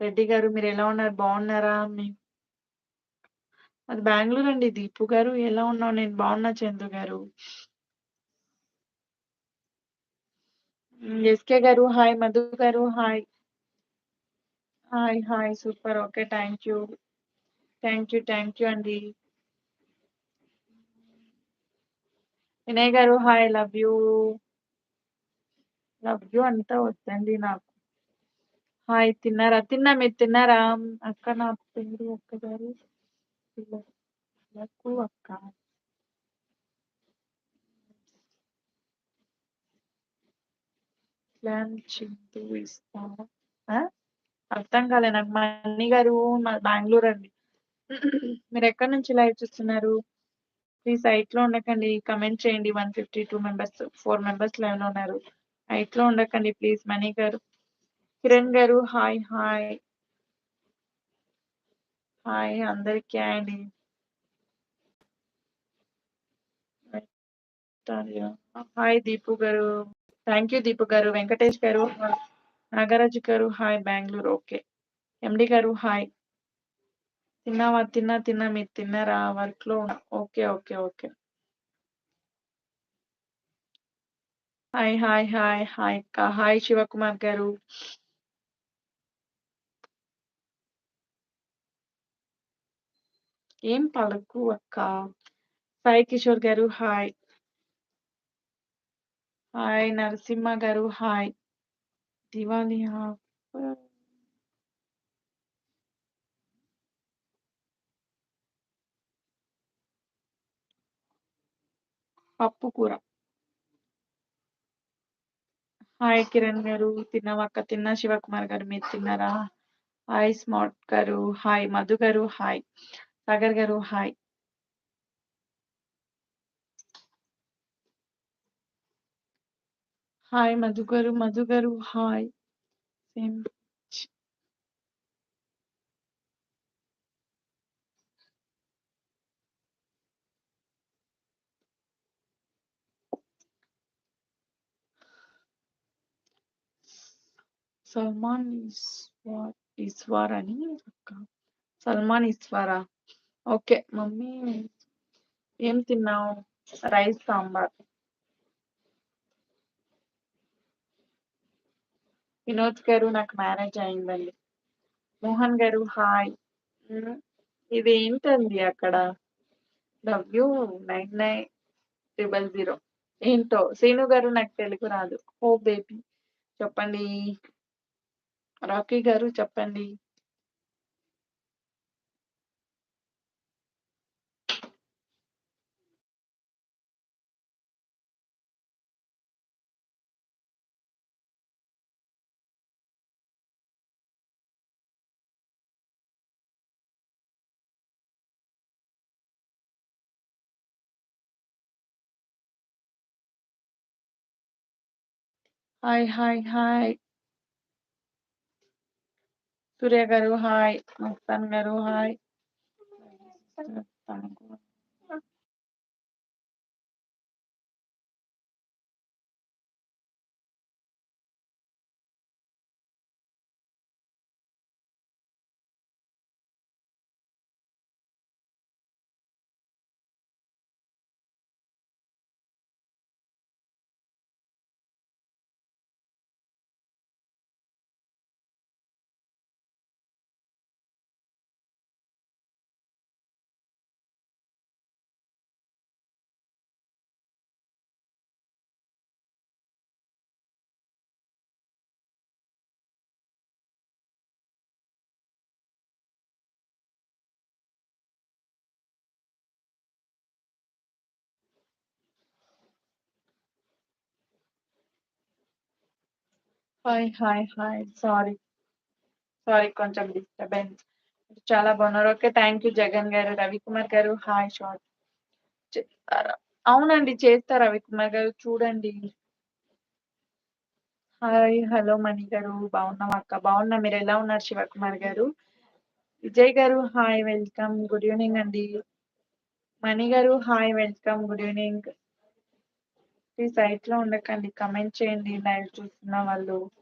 రెడ్డి గారు మీరెలా ఉన్నారు? బావున్నారా? మాది బెంగుళూరు అండి. దీపు గారు ఎలా ఉన్నావు? నేను బావున్నా చందు గారు. ఎస్‌కే గారు హాయ్. మధు గారు hi. Hi. Hi. Super. Okay. Thank you. Thank you అండి. వినయ్ గారు hi. Love you. Love you అంతా వద్దండి నాకు. హాయ్. తిన్నారా? తిన్నా. మీరు తిన్నారా? అక్క నా పేరు ఒక్కసారి పిలకు అక్క. ప్లాన్ చింటూ ఇస్తారా? ఆ? అర్థం కాలే నాకు. మణి గారు మా బెంగుళూరు అండి. మీరెక్కడి నుంచి లైవ్ చూస్తున్నారు? ప్లీజ్ సైట్‌లో ఉండకండి. కామెంట్ చేయండి. 152 మెంబర్స్, 4 మెంబర్స్ లైవ్‌లో ఉన్నారు. సైట్‌లో ఉండకండి ప్లీజ్. మణి గారు, కిరణ్ గారు హాయ్. హాయ్. హాయ్ అందరికీ హాయ్ అండి. హాయ్ దీపు గారు. థ్యాంక్ యూ దీపు గారు. వెంకటేష్ గారు, నాగరాజు గారు హాయ్. బెంగుళూరు ఓకే. ఎండి గారు హాయ్. తిన్నావా? తిన్నా. మీరు తిన్నారా? వర్క్‌లో ఉన్నా. ఓకే. హాయ్ అక్క. హాయ్ శివకుమార్ గారు. ఏం పలుకు అక్క. సాయి కిషోర్ గారు హాయ్. హాయ్ నరసింహ గారు హాయ్. దివాళీ పప్పు కూర. హాయ్ కిరణ్ గారు. తిన్నావక్క? తిన్నా శివకుమార్ గారు. మీరు తిన్నారా? హాయ్ స్మార్ట్ గారు హాయ్. మధు గారు హాయ్. సాగర్ గారు హాయ్. హాయ్ మధు గారు హాయ్. సేమ్ సల్మాన్ ఈశ్వర్ అని అక్క. సల్మాన్ ఈశ్వరా? ఓకే. మమ్మీ ఏం తిన్నావు? రైస్ సాంబార్. వినోద్ గారు నాకు మ్యారేజ్ అయిందండి. మోహన్ గారు హాయ్. ఇదేంటండి అక్కడ? W99000 ఏంటో? శ్రీను గారు నాకు తెలుగు రాదు. ఓ బేబీ చెప్పండి. రాకీ గారు చెప్పండి. హాయ్. సూర్య గారు హాయ్. మస్తాన్ గారు హాయ్. హాయ్. సారీ కొంచెం డిస్టర్బెన్స్. చాలా బాగున్నారు. ఓకే. థ్యాంక్ యూ జగన్ గారు. రవికుమార్ గారు హాయ్. షార్ట్ చేస్తారా? అవునండి చేస్తారు రవికుమార్ గారు. చూడండి. హాయ్. హలో మణి గారు. బాగున్నాం అక్క. బాగున్నా. మీరు ఎలా ఉన్నారు శివకుమార్ గారు? విజయ్ గారు హాయ్. వెల్కమ్. గుడ్ ఈవినింగ్ అండి. మణి గారు hi. Welcome. Good evening. Please సైట్ లో ఉండకండి. కమెంట్ చేయండి లైవ్ చూస్తున్న వాళ్ళు.